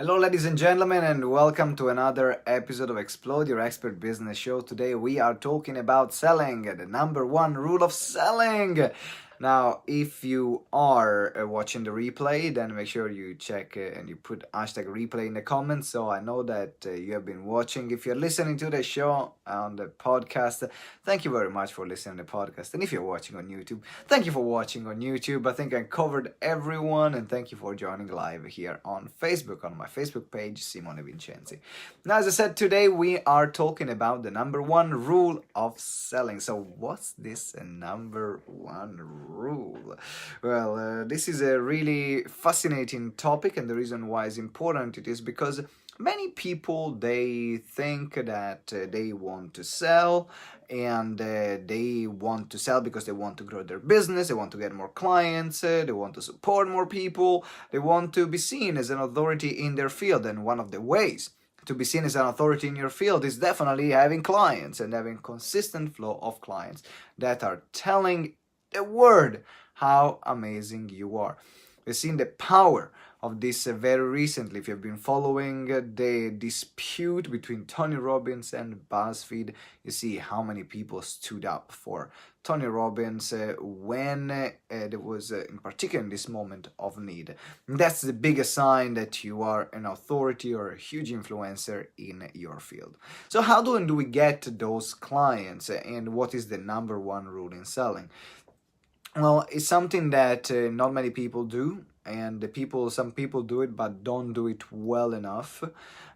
Hello, ladies and gentlemen, and welcome to another episode of Explode Your Expert Business Show. Today we are talking about selling, the number one rule of selling. Now, if you are watching the replay, then make sure you check and you put hashtag replay in the comments so I know that you have been watching. If you're listening to the show on the podcast, thank you very much for listening to the podcast. And if you're watching on YouTube, thank you for watching on YouTube. I think I covered everyone, and thank you for joining live here on Facebook, on my Facebook page, Simone Vincenzi. Now, as I said, today we are talking about the number one rule of selling. So what's this number one rule? Well, this is a really fascinating topic, and the reason why it's important it is because many people, they think that they want to sell, and they want to sell because they want to grow their business, they want to get more clients, they want to support more people, they want to be seen as an authority in their field. And one of the ways to be seen as an authority in your field is definitely having clients and having consistent flow of clients that are telling the world how amazing you are. We've seen the power of this very recently. If you've been following the dispute between Tony Robbins and BuzzFeed, you see how many people stood up for Tony Robbins when there was, in particular, in this moment of need. And that's the biggest sign that you are an authority or a huge influencer in your field. So how do we get those clients, and what is the number one rule in selling? Well, it's something that not many people do, and some people do it but don't do it well enough,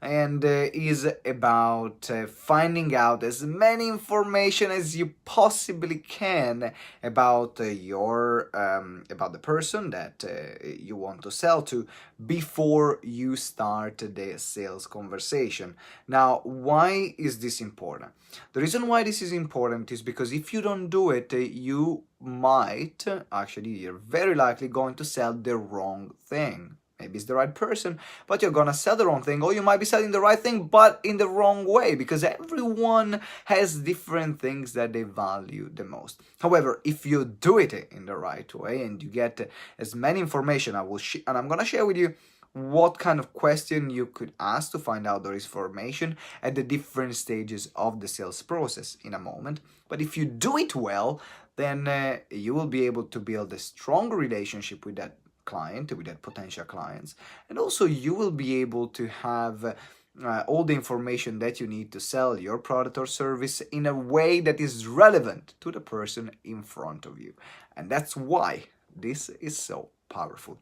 and is about finding out as many information as you possibly can about about the person that you want to sell to before you start the sales conversation. Now, why is this important? The reason why this is important is because if you don't do it, you're very likely going to sell the wrong thing. Maybe it's the right person, but you're gonna sell the wrong thing, or you might be selling the right thing, but in the wrong way, because everyone has different things that they value the most. However, if you do it in the right way and you get as many information, and I'm gonna share with you what kind of question you could ask to find out the information at the different stages of the sales process in a moment. But if you do it well, then you will be able to build a strong relationship with that client, with that potential clients, and also you will be able to have all the information that you need to sell your product or service in a way that is relevant to the person in front of you. And that's why this is so powerful.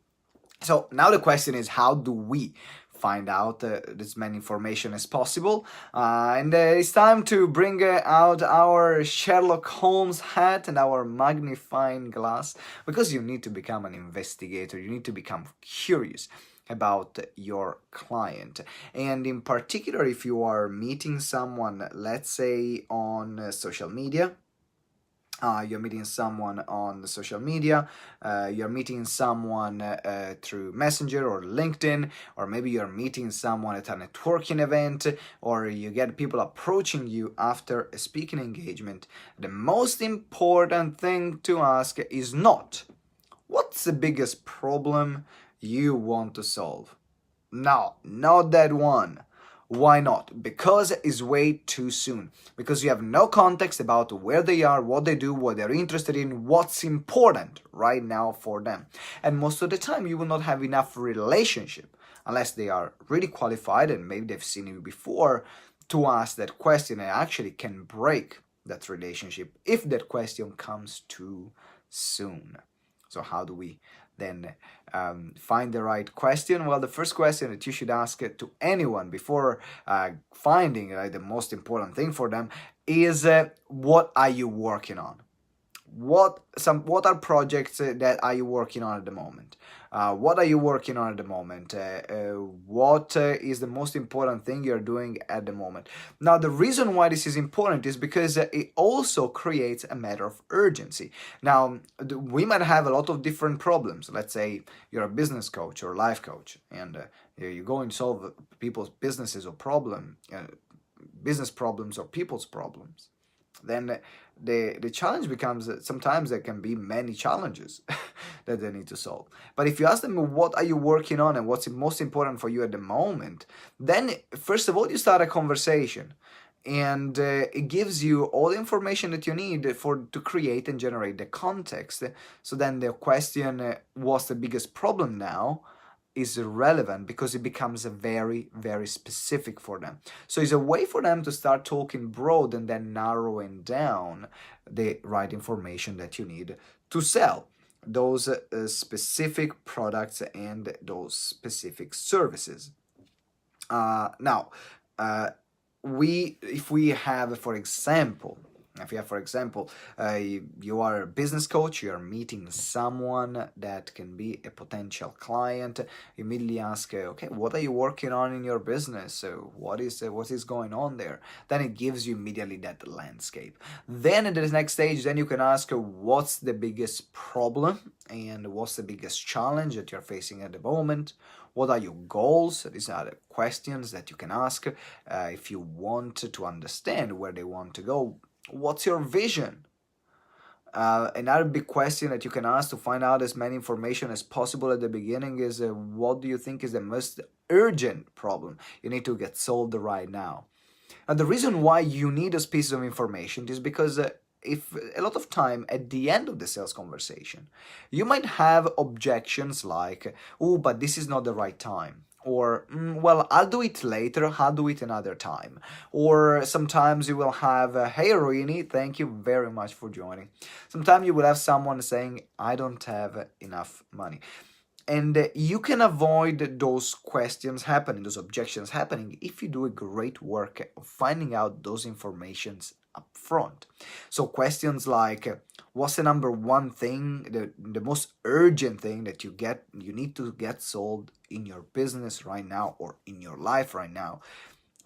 So now the question is, how do we find out as many information as possible? And it's time to bring out our Sherlock Holmes hat and our magnifying glass, because you need to become an investigator. You need to become curious about your client. And in particular, if you are meeting someone, let's say on social media, you're meeting someone on social media, you're meeting someone through Messenger or LinkedIn, or maybe you're meeting someone at a networking event, or you get people approaching you after a speaking engagement. The most important thing to ask is not, what's the biggest problem you want to solve? No, not that one. Why not? Because it's way too soon. Because you have no context about where they are, what they do, what they're interested in, what's important right now for them. And most of the time you will not have enough relationship, unless they are really qualified and maybe they've seen you before, to ask that question and actually can break that relationship if that question comes too soon. So how do we then find the right question? Well, the first question that you should ask to anyone before finding the most important thing for them is, what are you working on? What are projects that are you working on at the moment? What are you working on at the moment? What is the most important thing you're doing at the moment? Now, the reason why this is important is because it also creates a matter of urgency. Now, we might have a lot of different problems. Let's say you're a business coach or life coach, and you go and solve people's businesses or business problems or people's problems. then the challenge becomes that sometimes there can be many challenges that they need to solve. But if you ask them what are you working on and what's most important for you at the moment, then first of all you start a conversation, and it gives you all the information that you need for to create and generate the context. So then the question, what's the biggest problem now, is relevant because it becomes a very, very specific for them. So it's a way for them to start talking broad and then narrowing down the right information that you need to sell those specific products and those specific services. Now, if we have, for example, you are a business coach, you are meeting someone that can be a potential client, you immediately ask, okay, what are you working on in your business? So what is going on there? Then it gives you immediately that landscape. Then in the next stage, then you can ask, what's the biggest problem and what's the biggest challenge that you're facing at the moment? What are your goals? These are the questions that you can ask if you want to understand where they want to go. What's your vision? Another big question that you can ask to find out as many information as possible at the beginning is, what do you think is the most urgent problem you need to get solved right now? And the reason why you need those pieces of information is because if a lot of time at the end of the sales conversation, you might have objections like, oh, but this is not the right time. Or, well, I'll do it later, I'll do it another time. Or sometimes you will have, hey, Roini, thank you very much for joining. Sometimes you will have someone saying, I don't have enough money. And you can avoid those questions happening, those objections happening, if you do a great work of finding out those informations up front. So questions like, what's the number one thing, the most urgent thing that you need to get solved in your business right now or in your life right now,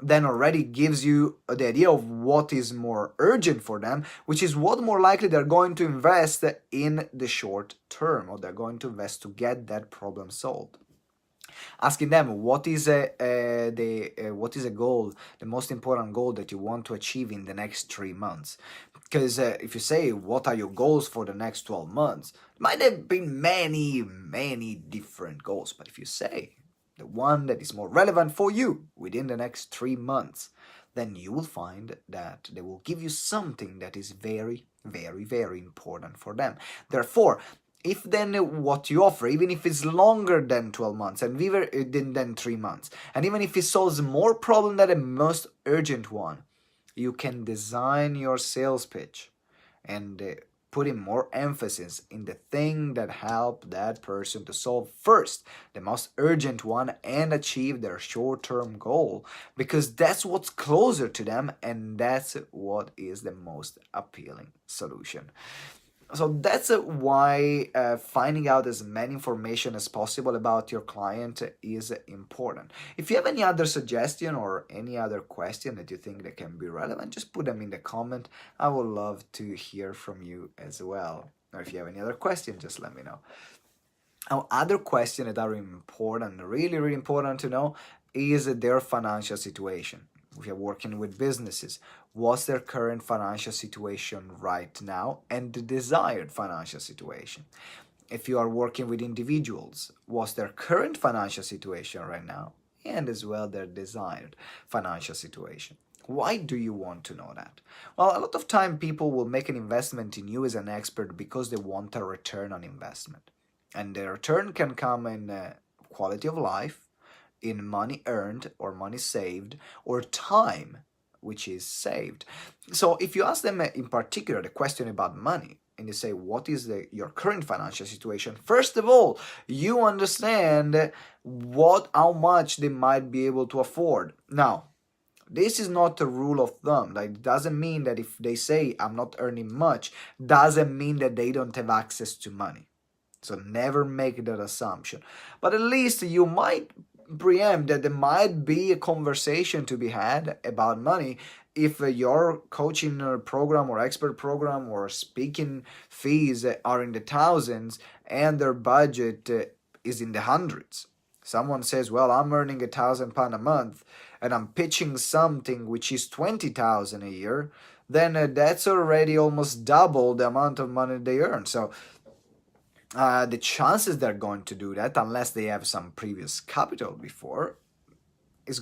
then already gives you the idea of what is more urgent for them, which is what more likely they're going to invest in the short term, or they're going to invest to get that problem solved. Asking them what is a goal, the most important goal that you want to achieve in the next 3 months. Because if you say, what are your goals for the next 12 months, it might have been many different goals. But if you say the one that is more relevant for you within the next 3 months, then you will find that they will give you something that is very important for them. Therefore, if then what you offer, even if it's longer than 12 months and than 3 months, and even if it solves more problem than the most urgent one, you can design your sales pitch and putting more emphasis in the thing that help that person to solve first, the most urgent one, and achieve their short-term goal, because that's what's closer to them and that's what is the most appealing solution. So that's why finding out as many information as possible about your client is important. If you have any other suggestion or any other question that you think that can be relevant, just put them in the comment. I would love to hear from you as well. Or if you have any other question, just let me know. Now, other questions that are important, really important to know, is their financial situation. If you're working with businesses, what's their current financial situation right now and the desired financial situation? If you are working with individuals, what's their current financial situation right now and as well their desired financial situation? Why do you want to know that? Well, a lot of time people will make an investment in you as an expert because they want a return on investment. And the return can come in quality of life, in money earned or money saved, or time which is saved. So if you ask them in particular the question about money, and you say, what is your current financial situation? First of all, you understand how much they might be able to afford. Now, this is not a rule of thumb. Like, it doesn't mean that if they say, I'm not earning much, doesn't mean that they don't have access to money. So never make that assumption. But at least you might preempt that there might be a conversation to be had about money if your coaching program or expert program or speaking fees are in the thousands and their budget is in the hundreds. Someone says, well, I'm earning £1,000 a month and I'm pitching something which is 20,000 a year, then that's already almost double the amount of money they earn. So the chances they're going to do that, unless they have some previous capital before,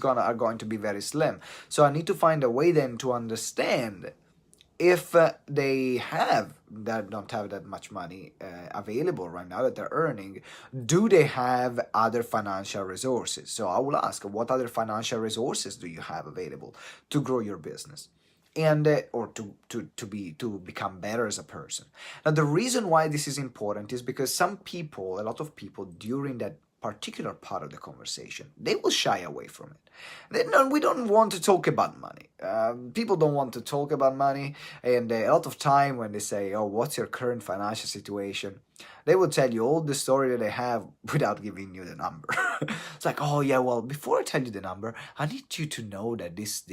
are going to be very slim. So I need to find a way then to understand if they don't have that much money available right now that they're earning. Do they have other financial resources? So I will ask, what other financial resources do you have available to grow your business, and or to become better as a person? Now, the reason why this is important is because a lot of people during that particular part of the conversation, they will shy away from it. We don't want to talk about money. People don't want to talk about money, and a lot of time when they say, "Oh, what's your current financial situation?" they will tell you all the story that they have without giving you the number. It's like, "Oh yeah, well, before I tell you the number, I need you to know that this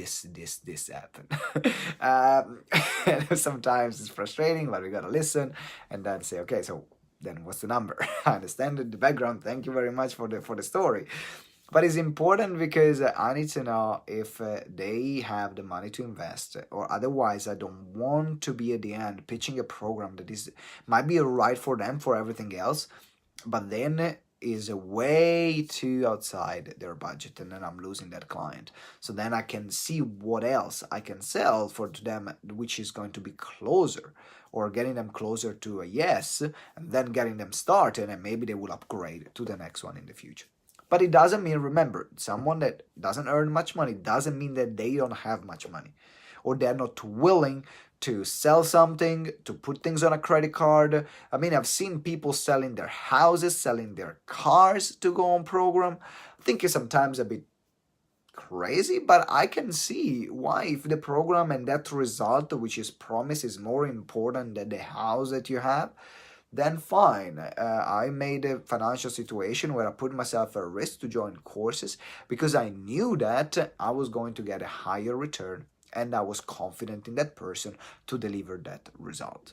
happened." And sometimes it's frustrating, but we gotta listen and then say, "Okay, so then what's the number?" I understand the background. Thank you very much for the story. But it's important because I need to know if they have the money to invest, or otherwise I don't want to be at the end pitching a program that might be right for them for everything else, but then is way too outside their budget, and then I'm losing that client. So then I can see what else I can sell to them, which is going to be closer, or getting them closer to a yes, and then getting them started, and maybe they will upgrade to the next one in the future. But it doesn't mean, remember, someone that doesn't earn much money doesn't mean that they don't have much money, or they're not willing to sell something, to put things on a credit card. I mean, I've seen people selling their houses, selling their cars to go on program. I think it's sometimes a bit crazy, but I can see why. If the program and that result which is promised is more important than the house that you have, then fine. I made a financial situation where I put myself at risk to join courses because I knew that I was going to get a higher return, and I was confident in that person to deliver that result.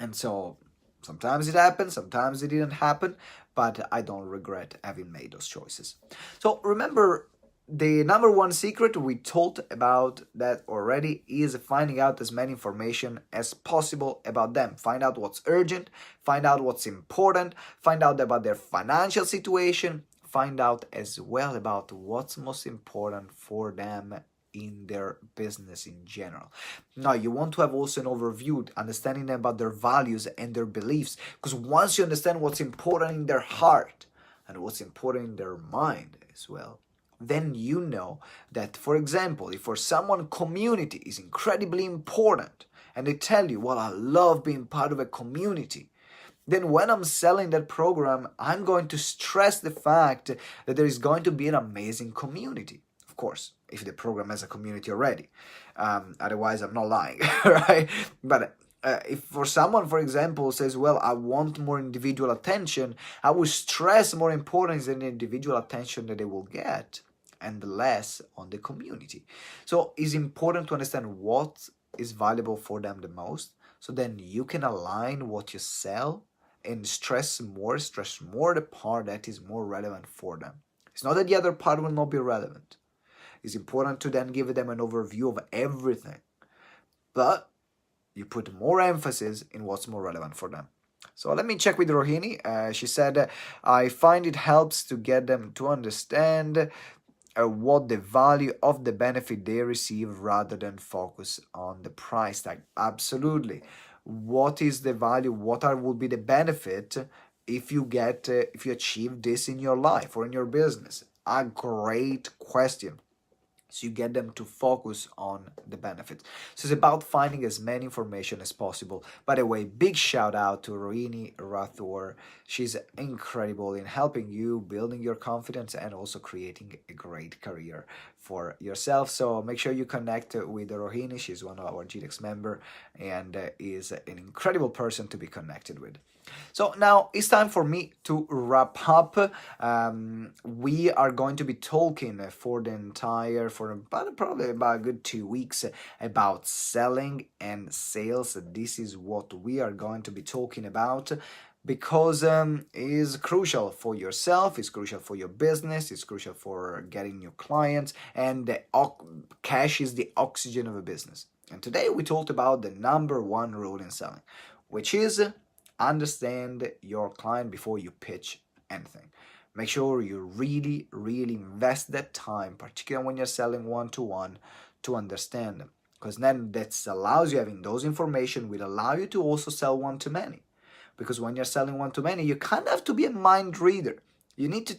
And so sometimes it happened, sometimes it didn't happen, but I don't regret having made those choices. So remember, the number one secret, we talked about that already, is finding out as many information as possible about them. Find out what's urgent, find out what's important, find out about their financial situation, find out as well about what's most important for them in their business in general. Now, you want to have also an overview, understanding them about their values and their beliefs, because once you understand what's important in their heart and what's important in their mind as well, then you know that, for example, if for someone community is incredibly important, and they tell you, well, I love being part of a community, then when I'm selling that program, I'm going to stress the fact that there is going to be an amazing community. Of course, if the program has a community already. Otherwise, I'm not lying, right? But if for someone, for example, says, well, I want more individual attention, I will stress more importance in the individual attention that they will get and less on the community. So it's important to understand what is valuable for them the most, so then you can align what you sell and stress more the part that is more relevant for them. It's not that the other part will not be relevant. It's important to then give them an overview of everything, but you put more emphasis in what's more relevant for them. So let me check with Rohini. She said, I find it helps to get them to understand what the value of the benefit they receive rather than focus on the price tag. Absolutely. What is the value? Will be the benefit if you achieve this in your life or in your business? A great question. So you get them to focus on the benefits. So it's about finding as many information as possible. By the way, big shout out to Rohini Rathore. She's incredible in helping you, building your confidence, and also creating a great career for yourself. So make sure you connect with Rohini. She's one of our GTeX member and is an incredible person to be connected with. So now it's time for me to wrap up. We are going to be talking for probably about a good 2 weeks about selling and sales. This is what we are going to be talking about, because it is crucial for yourself, it's crucial for your business, it's crucial for getting new clients, and cash is the oxygen of a business. And today we talked about the number one rule in selling, which is understand your client before you pitch anything. Make sure you really, really invest that time, particularly when you're selling one-to-one, to understand them. Because then that allows you, having those information will allow you to also sell one-to-many. Because when you're selling one-to-many, you kind of have to be a mind reader. You need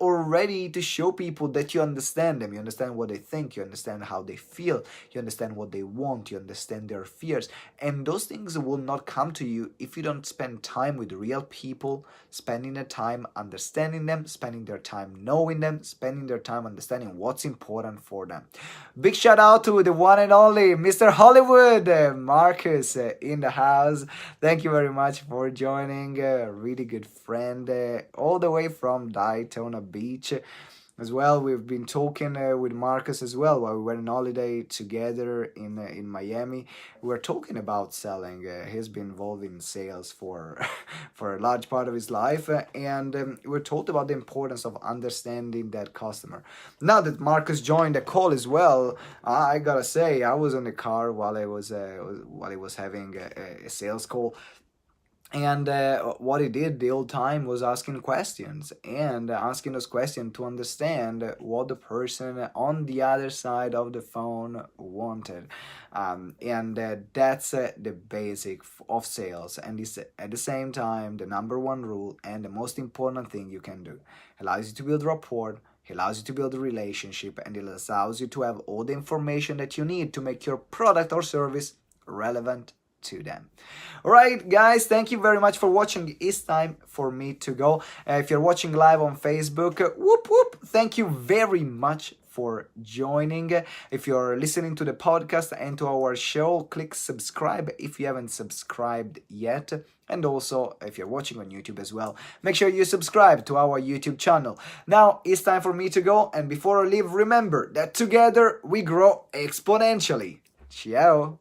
already to show people that you understand them. You understand what they think, you understand how they feel, you understand what they want, you understand their fears. And those things will not come to you if you don't spend time with real people, spending the time understanding them, spending their time knowing them, spending their time understanding what's important for them. Big shout out to the one and only Mr. Hollywood, Marcus, in the house. Thank you very much for joining. A really good friend, all the way from Daytona Beach. As well, we've been talking with Marcus as well while we were on holiday together in Miami. We were talking about selling. He's been involved in sales for for a large part of his life, and we were talked about the importance of understanding that customer. Now that Marcus joined the call as well, I gotta say I was in the car while I was having a sales call. And what he did the whole time was asking questions and asking those questions to understand what the person on the other side of the phone wanted. And that's the basic of sales. And it's at the same time the number one rule and the most important thing you can do. It allows you to build rapport. It allows you to build a relationship, and it allows you to have all the information that you need to make your product or service relevant to them. All right, guys, thank you very much for watching. It's time for me to go. If you're watching live on Facebook, whoop whoop, thank you very much for joining. If you're listening to the podcast and to our show, click subscribe if you haven't subscribed yet. And also, if you're watching on YouTube as well, make sure you subscribe to our YouTube channel. Now, it's time for me to go. And before I leave, remember that together we grow exponentially. Ciao.